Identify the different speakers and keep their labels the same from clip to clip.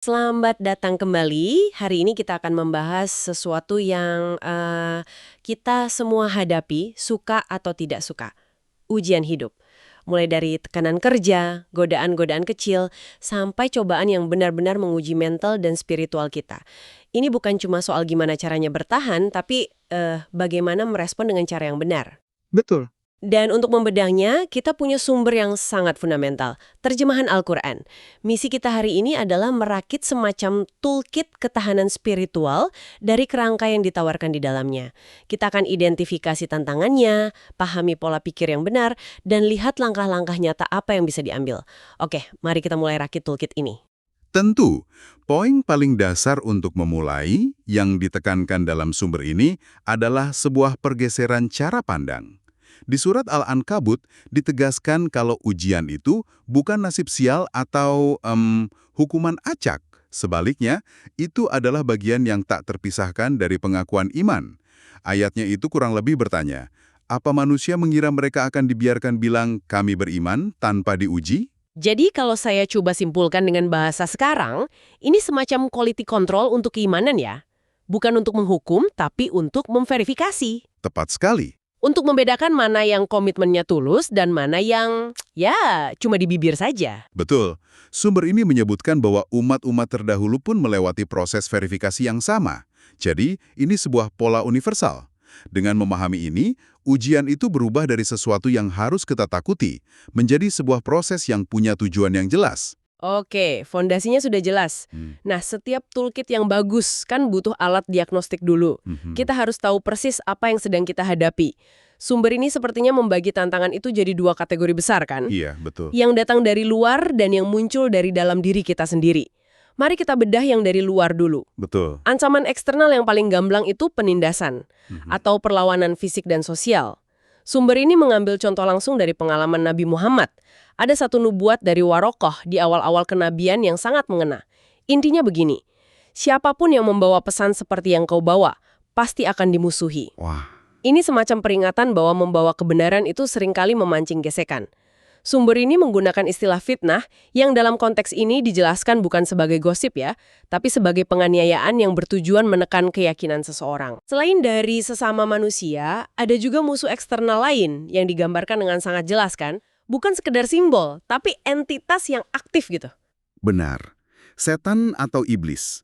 Speaker 1: Selamat datang kembali. Hari ini kita akan membahas sesuatu yang kita semua hadapi, suka atau tidak suka. Ujian hidup. Mulai dari tekanan kerja, godaan-godaan kecil, sampai cobaan yang benar-benar menguji mental dan spiritual kita. Ini bukan cuma soal gimana caranya bertahan, tapi bagaimana merespon dengan cara yang benar.
Speaker 2: Betul.
Speaker 1: Dan untuk membedahnya, kita punya sumber yang sangat fundamental, terjemahan Al-Quran. Misi kita hari ini adalah merakit semacam toolkit ketahanan spiritual dari kerangka yang ditawarkan di dalamnya. Kita akan identifikasi tantangannya, pahami pola pikir yang benar, dan lihat langkah-langkah nyata apa yang bisa diambil. Oke, mari kita mulai rakit toolkit ini.
Speaker 2: Tentu, poin paling dasar untuk memulai yang ditekankan dalam sumber ini adalah sebuah pergeseran cara pandang. Di surat Al-Ankabut ditegaskan kalau ujian itu bukan nasib sial atau hukuman acak. Sebaliknya, itu adalah bagian yang tak terpisahkan dari pengakuan iman. Ayatnya itu kurang lebih bertanya, apa manusia mengira mereka akan dibiarkan bilang kami beriman tanpa diuji?
Speaker 1: Jadi kalau saya coba simpulkan dengan bahasa sekarang, ini semacam quality control untuk keimanan ya. Bukan untuk menghukum, tapi untuk memverifikasi.
Speaker 2: Tepat sekali.
Speaker 1: Untuk membedakan mana yang komitmennya tulus dan mana yang, ya, cuma di bibir saja.
Speaker 2: Betul. Sumber ini menyebutkan bahwa umat-umat terdahulu pun melewati proses verifikasi yang sama. Jadi, ini sebuah pola universal. Dengan memahami ini, ujian itu berubah dari sesuatu yang harus kita takuti menjadi sebuah proses yang punya tujuan yang jelas.
Speaker 1: Oke, fondasinya sudah jelas. Nah, setiap toolkit yang bagus kan butuh alat diagnostik dulu. Kita harus tahu persis apa yang sedang kita hadapi. Sumber ini sepertinya membagi tantangan itu jadi dua kategori besar kan?
Speaker 2: Iya, betul.
Speaker 1: Yang datang dari luar dan yang muncul dari dalam diri kita sendiri. Mari kita bedah yang dari luar dulu.
Speaker 2: Betul.
Speaker 1: Ancaman eksternal yang paling gamblang itu penindasan atau perlawanan fisik dan sosial. Sumber ini mengambil contoh langsung dari pengalaman Nabi Muhammad. Ada satu nubuat dari Warokoh di awal-awal kenabian yang sangat mengena. Intinya begini, siapapun yang membawa pesan seperti yang kau bawa, pasti akan dimusuhi.
Speaker 2: Wah.
Speaker 1: Ini semacam peringatan bahwa membawa kebenaran itu seringkali memancing gesekan. Sumber ini menggunakan istilah fitnah yang dalam konteks ini dijelaskan bukan sebagai gosip ya, tapi sebagai penganiayaan yang bertujuan menekan keyakinan seseorang. Selain dari sesama manusia, ada juga musuh eksternal lain yang digambarkan dengan sangat jelas kan? Bukan sekedar simbol, tapi entitas yang aktif gitu.
Speaker 3: Benar. Setan atau iblis.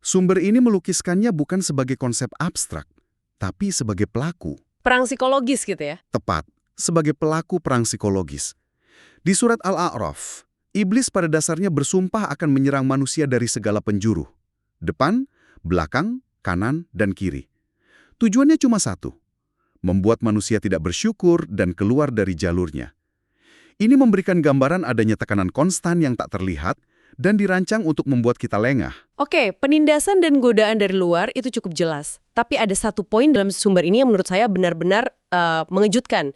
Speaker 3: Sumber ini melukiskannya bukan sebagai konsep abstrak, tapi sebagai pelaku.
Speaker 1: Perang psikologis gitu ya.
Speaker 3: Tepat, sebagai pelaku perang psikologis. Di surat Al-A'raf, iblis pada dasarnya bersumpah akan menyerang manusia dari segala penjuru. Depan, belakang, kanan, dan kiri. Tujuannya cuma satu, membuat manusia tidak bersyukur dan keluar dari jalurnya. Ini memberikan gambaran adanya tekanan konstan yang tak terlihat dan dirancang untuk membuat kita lengah.
Speaker 1: Oke, penindasan dan godaan dari luar itu cukup jelas. Tapi ada satu poin dalam sumber ini yang menurut saya benar-benar mengejutkan.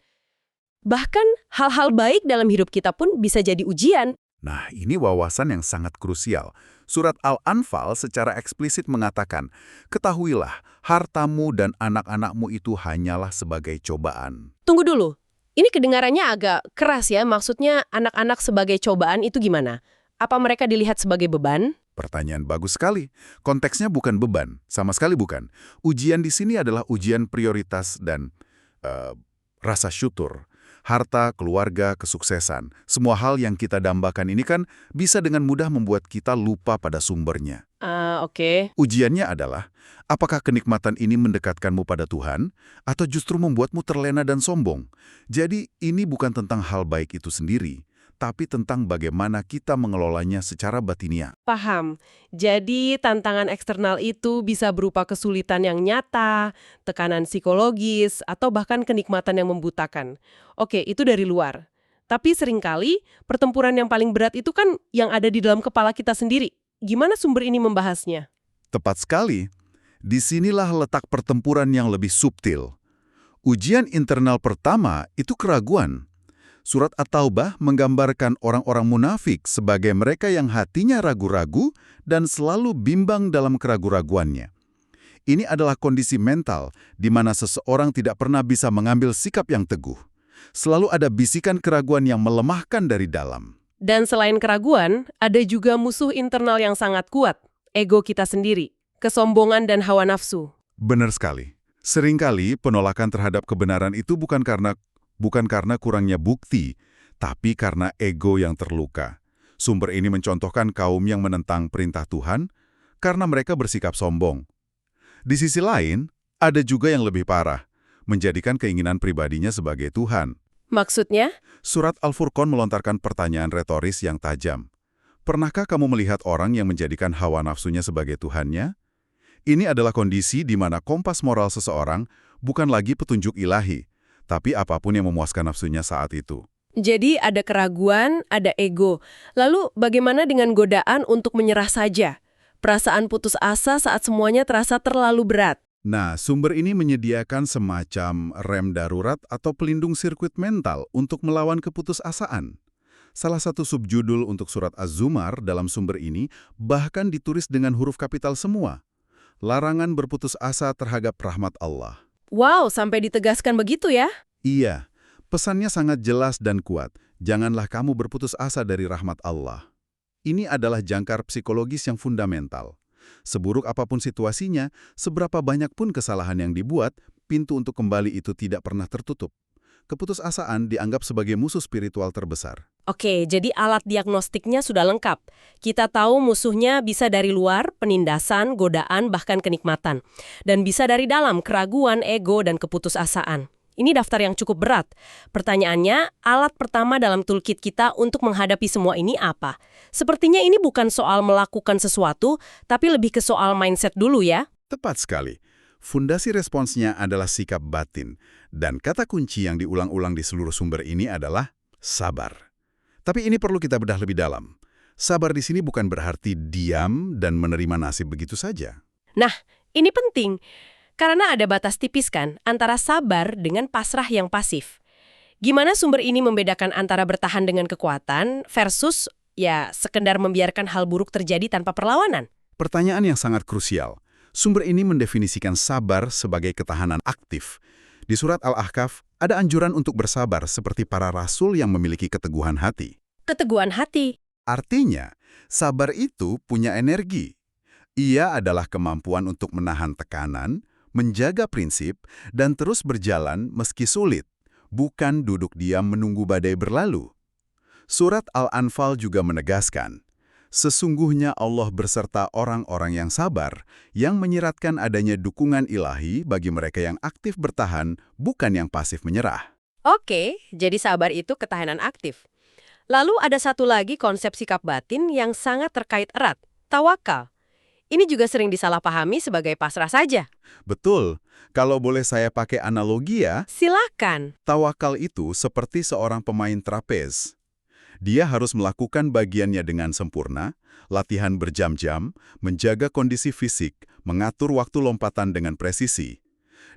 Speaker 1: Bahkan hal-hal baik dalam hidup kita pun bisa jadi ujian.
Speaker 2: Nah, ini wawasan yang sangat krusial. Surat Al-Anfal secara eksplisit mengatakan, ketahuilah, hartamu dan anak-anakmu itu hanyalah sebagai cobaan.
Speaker 1: Tunggu dulu. Ini kedengarannya agak keras ya, maksudnya anak-anak sebagai cobaan itu gimana? Apa mereka dilihat sebagai beban?
Speaker 2: Pertanyaan bagus sekali. Konteksnya bukan beban, sama sekali bukan. Ujian di sini adalah ujian prioritas dan rasa syukur. Harta, keluarga, kesuksesan. Semua hal yang kita dambakan ini kan bisa dengan mudah membuat kita lupa pada sumbernya.
Speaker 1: Oke.
Speaker 2: Ujiannya adalah, apakah kenikmatan ini mendekatkanmu pada Tuhan, atau justru membuatmu terlena dan sombong? Jadi, ini bukan tentang hal baik itu sendiri, tapi tentang bagaimana kita mengelolanya secara batiniah.
Speaker 1: Paham. Jadi tantangan eksternal itu bisa berupa kesulitan yang nyata, tekanan psikologis, atau bahkan kenikmatan yang membutakan. Oke, itu dari luar. Tapi seringkali pertempuran yang paling berat itu kan yang ada di dalam kepala kita sendiri. Gimana sumber ini membahasnya?
Speaker 2: Tepat sekali. Disinilah letak pertempuran yang lebih subtil. Ujian internal pertama itu keraguan. Surat At-Taubah menggambarkan orang-orang munafik sebagai mereka yang hatinya ragu-ragu dan selalu bimbang dalam keraguan-raguannya. Ini adalah kondisi mental di mana seseorang tidak pernah bisa mengambil sikap yang teguh. Selalu ada bisikan keraguan yang melemahkan dari dalam.
Speaker 1: Dan selain keraguan, ada juga musuh internal yang sangat kuat, ego kita sendiri, kesombongan dan hawa nafsu.
Speaker 2: Benar sekali. Seringkali penolakan terhadap kebenaran itu bukan karena kurangnya bukti, tapi karena ego yang terluka. Sumber ini mencontohkan kaum yang menentang perintah Tuhan karena mereka bersikap sombong. Di sisi lain, ada juga yang lebih parah, menjadikan keinginan pribadinya sebagai Tuhan.
Speaker 1: Maksudnya?
Speaker 2: Surat Al-Furqan melontarkan pertanyaan retoris yang tajam. Pernahkah kamu melihat orang yang menjadikan hawa nafsunya sebagai Tuhannya? Ini adalah kondisi di mana kompas moral seseorang bukan lagi petunjuk ilahi, tapi apapun yang memuaskan nafsunya saat itu.
Speaker 1: Jadi ada keraguan, ada ego. Lalu bagaimana dengan godaan untuk menyerah saja? Perasaan putus asa saat semuanya terasa terlalu berat.
Speaker 2: Nah, sumber ini menyediakan semacam rem darurat atau pelindung sirkuit mental untuk melawan keputusasaan. Salah satu subjudul untuk surat Az-Zumar dalam sumber ini bahkan ditulis dengan huruf kapital semua. Larangan berputus asa terhadap rahmat Allah.
Speaker 1: Wow, sampai ditegaskan begitu ya?
Speaker 2: Iya, pesannya sangat jelas dan kuat. Janganlah kamu berputus asa dari rahmat Allah. Ini adalah jangkar psikologis yang fundamental. Seburuk apapun situasinya, seberapa banyak pun kesalahan yang dibuat, pintu untuk kembali itu tidak pernah tertutup. Keputusasaan dianggap sebagai musuh spiritual terbesar.
Speaker 1: Oke, jadi alat diagnostiknya sudah lengkap. Kita tahu musuhnya bisa dari luar, penindasan, godaan, bahkan kenikmatan. Dan bisa dari dalam, keraguan, ego, dan keputusasaan. Ini daftar yang cukup berat. Pertanyaannya, alat pertama dalam toolkit kita untuk menghadapi semua ini apa? Sepertinya ini bukan soal melakukan sesuatu, tapi lebih ke soal mindset dulu ya.
Speaker 2: Tepat sekali. Fundasi responsnya adalah sikap batin. Dan kata kunci yang diulang-ulang di seluruh sumber ini adalah sabar. Tapi ini perlu kita bedah lebih dalam. Sabar di sini bukan berarti diam dan menerima nasib begitu saja.
Speaker 1: Nah, ini penting. Karena ada batas tipis kan antara sabar dengan pasrah yang pasif. Gimana sumber ini membedakan antara bertahan dengan kekuatan versus ya sekedar membiarkan hal buruk terjadi tanpa perlawanan?
Speaker 2: Pertanyaan yang sangat krusial. Sumber ini mendefinisikan sabar sebagai ketahanan aktif. Di surat Al-Ahqaf, ada anjuran untuk bersabar seperti para rasul yang memiliki keteguhan hati.
Speaker 1: Keteguhan hati.
Speaker 2: Artinya, sabar itu punya energi. Ia adalah kemampuan untuk menahan tekanan, menjaga prinsip, dan terus berjalan meski sulit, bukan duduk diam menunggu badai berlalu. Surat Al-Anfal juga menegaskan, sesungguhnya Allah berserta orang-orang yang sabar, yang menyiratkan adanya dukungan ilahi bagi mereka yang aktif bertahan, bukan yang pasif menyerah.
Speaker 1: Oke, jadi sabar itu ketahanan aktif. Lalu ada satu lagi konsep sikap batin yang sangat terkait erat, tawakal. Ini juga sering disalahpahami sebagai pasrah saja.
Speaker 2: Betul. Kalau boleh saya pakai analogi ya,
Speaker 1: Silakan.
Speaker 2: tawakal itu seperti seorang pemain trapez. Dia harus melakukan bagiannya dengan sempurna, latihan berjam-jam, menjaga kondisi fisik, mengatur waktu lompatan dengan presisi.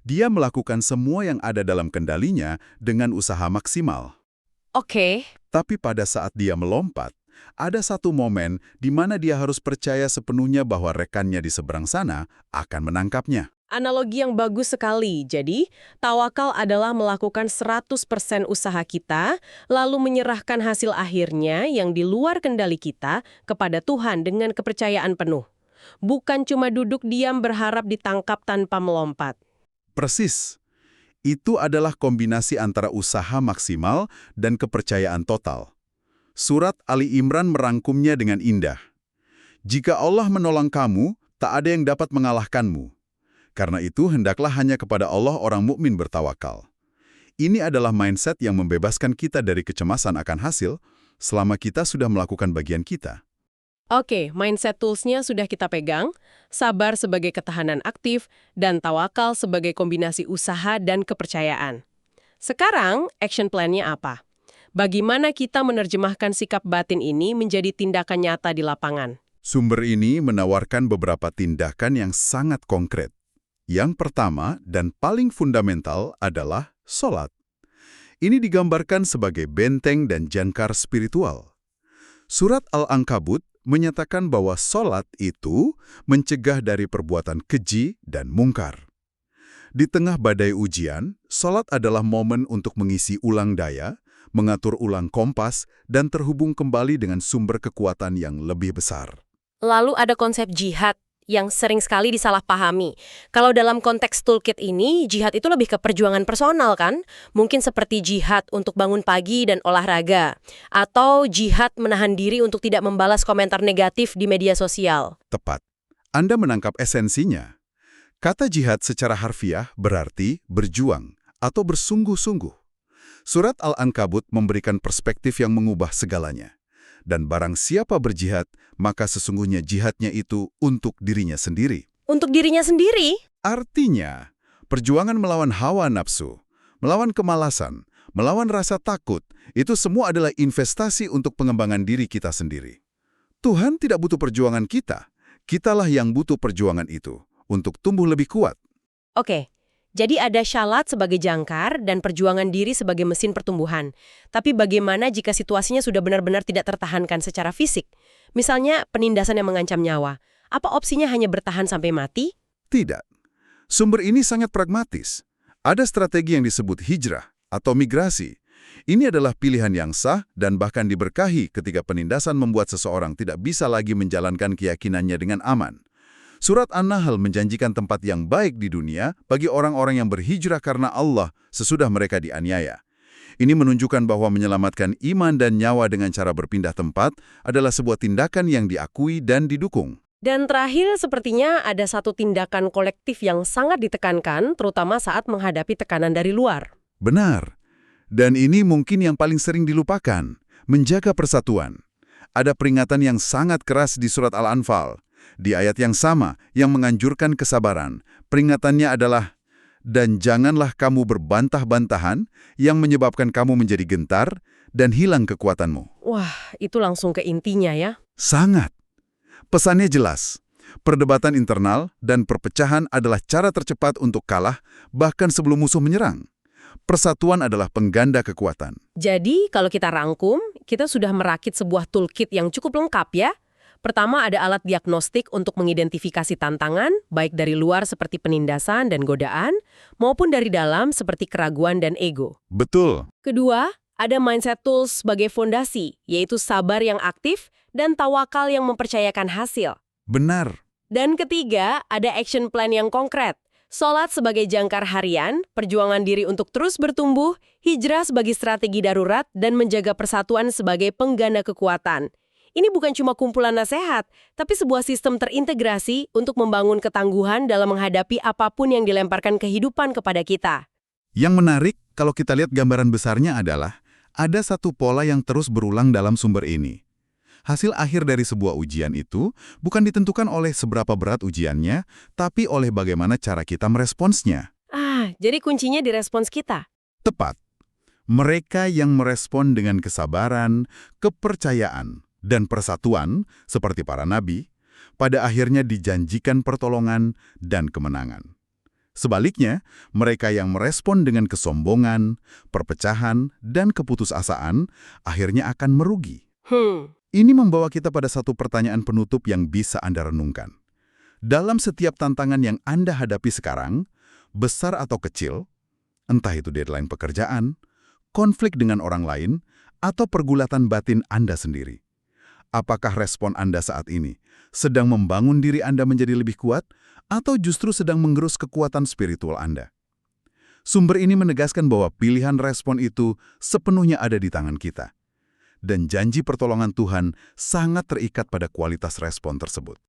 Speaker 2: Dia melakukan semua yang ada dalam kendalinya dengan usaha maksimal.
Speaker 1: Oke.
Speaker 2: Tapi pada saat dia melompat, ada satu momen di mana dia harus percaya sepenuhnya bahwa rekannya di seberang sana akan menangkapnya.
Speaker 1: Analogi yang bagus sekali. Jadi, tawakal adalah melakukan 100% usaha kita, lalu menyerahkan hasil akhirnya yang di luar kendali kita kepada Tuhan dengan kepercayaan penuh. Bukan cuma duduk diam berharap ditangkap tanpa melompat.
Speaker 2: Persis. Itu adalah kombinasi antara usaha maksimal dan kepercayaan total. Surat Ali Imran merangkumnya dengan indah. Jika Allah menolong kamu, tak ada yang dapat mengalahkanmu. Karena itu, hendaklah hanya kepada Allah orang mukmin bertawakal. Ini adalah mindset yang membebaskan kita dari kecemasan akan hasil selama kita sudah melakukan bagian kita.
Speaker 1: Oke, mindset tools-nya sudah kita pegang, sabar sebagai ketahanan aktif, dan tawakal sebagai kombinasi usaha dan kepercayaan. Sekarang, action plan-nya apa? Bagaimana kita menerjemahkan sikap batin ini menjadi tindakan nyata di lapangan?
Speaker 2: Sumber ini menawarkan beberapa tindakan yang sangat konkret. Yang pertama dan paling fundamental adalah sholat. Ini digambarkan sebagai benteng dan jangkar spiritual. Surat Al-Ankabut menyatakan bahwa sholat itu mencegah dari perbuatan keji dan mungkar. Di tengah badai ujian, sholat adalah momen untuk mengisi ulang daya, mengatur ulang kompas, dan terhubung kembali dengan sumber kekuatan yang lebih besar.
Speaker 1: Lalu ada konsep jihad yang sering sekali disalahpahami. Kalau dalam konteks toolkit ini, jihad itu lebih ke perjuangan personal kan? Mungkin seperti jihad untuk bangun pagi dan olahraga. Atau jihad menahan diri untuk tidak membalas komentar negatif di media sosial.
Speaker 2: Tepat. Anda menangkap esensinya. Kata jihad secara harfiah berarti berjuang atau bersungguh-sungguh. Surat Al-Ankabut memberikan perspektif yang mengubah segalanya. Dan barang siapa berjihad, maka sesungguhnya jihadnya itu untuk dirinya sendiri.
Speaker 1: Untuk dirinya sendiri?
Speaker 2: Artinya, perjuangan melawan hawa nafsu, melawan kemalasan, melawan rasa takut, itu semua adalah investasi untuk pengembangan diri kita sendiri. Tuhan tidak butuh perjuangan kita, kitalah yang butuh perjuangan itu untuk tumbuh lebih kuat.
Speaker 1: Oke. Jadi ada syalat sebagai jangkar dan perjuangan diri sebagai mesin pertumbuhan. Tapi bagaimana jika situasinya sudah benar-benar tidak tertahankan secara fisik? Misalnya penindasan yang mengancam nyawa. Apa opsinya hanya bertahan sampai mati?
Speaker 2: Tidak. Sumber ini sangat pragmatis. Ada strategi yang disebut hijrah atau migrasi. Ini adalah pilihan yang sah dan bahkan diberkahi ketika penindasan membuat seseorang tidak bisa lagi menjalankan keyakinannya dengan aman. Surat An-Nahl menjanjikan tempat yang baik di dunia bagi orang-orang yang berhijrah karena Allah sesudah mereka dianiaya. Ini menunjukkan bahwa menyelamatkan iman dan nyawa dengan cara berpindah tempat adalah sebuah tindakan yang diakui dan didukung.
Speaker 1: Dan terakhir sepertinya ada satu tindakan kolektif yang sangat ditekankan, terutama saat menghadapi tekanan dari luar.
Speaker 2: Benar. Dan ini mungkin yang paling sering dilupakan, menjaga persatuan. Ada peringatan yang sangat keras di surat Al-Anfal. Di ayat yang sama, yang menganjurkan kesabaran, peringatannya adalah, dan janganlah kamu berbantah-bantahan yang menyebabkan kamu menjadi gentar dan hilang kekuatanmu.
Speaker 1: Wah, itu langsung ke intinya ya.
Speaker 2: Sangat. Pesannya jelas. Perdebatan internal dan perpecahan adalah cara tercepat untuk kalah, bahkan sebelum musuh menyerang. Persatuan adalah pengganda kekuatan.
Speaker 1: Jadi, kalau kita rangkum, kita sudah merakit sebuah toolkit yang cukup lengkap ya. Pertama, ada alat diagnostik untuk mengidentifikasi tantangan, baik dari luar seperti penindasan dan godaan, maupun dari dalam seperti keraguan dan ego.
Speaker 2: Betul.
Speaker 1: Kedua, ada mindset tools sebagai fondasi, yaitu sabar yang aktif dan tawakal yang mempercayakan hasil.
Speaker 2: Benar.
Speaker 1: Dan ketiga, ada action plan yang konkret. Sholat sebagai jangkar harian, perjuangan diri untuk terus bertumbuh, hijrah sebagai strategi darurat, dan menjaga persatuan sebagai pengganda kekuatan. Ini bukan cuma kumpulan nasihat, tapi sebuah sistem terintegrasi untuk membangun ketangguhan dalam menghadapi apapun yang dilemparkan kehidupan kepada kita.
Speaker 2: Yang menarik, kalau kita lihat gambaran besarnya adalah, ada satu pola yang terus berulang dalam sumber ini. Hasil akhir dari sebuah ujian itu bukan ditentukan oleh seberapa berat ujiannya, tapi oleh bagaimana cara kita meresponsnya.
Speaker 1: Jadi kuncinya di respons kita.
Speaker 2: Tepat. Mereka yang merespon dengan kesabaran, kepercayaan, dan persatuan, seperti para nabi, pada akhirnya dijanjikan pertolongan dan kemenangan. Sebaliknya, mereka yang merespon dengan kesombongan, perpecahan, dan keputusasaan, akhirnya akan merugi. Ini membawa kita pada satu pertanyaan penutup yang bisa Anda renungkan. Dalam setiap tantangan yang Anda hadapi sekarang, besar atau kecil, entah itu deadline pekerjaan, konflik dengan orang lain, atau pergulatan batin Anda sendiri. Apakah respon Anda saat ini sedang membangun diri Anda menjadi lebih kuat atau justru sedang mengerus kekuatan spiritual Anda? Sumber ini menegaskan bahwa pilihan respon itu sepenuhnya ada di tangan kita. Dan janji pertolongan Tuhan sangat terikat pada kualitas respon tersebut.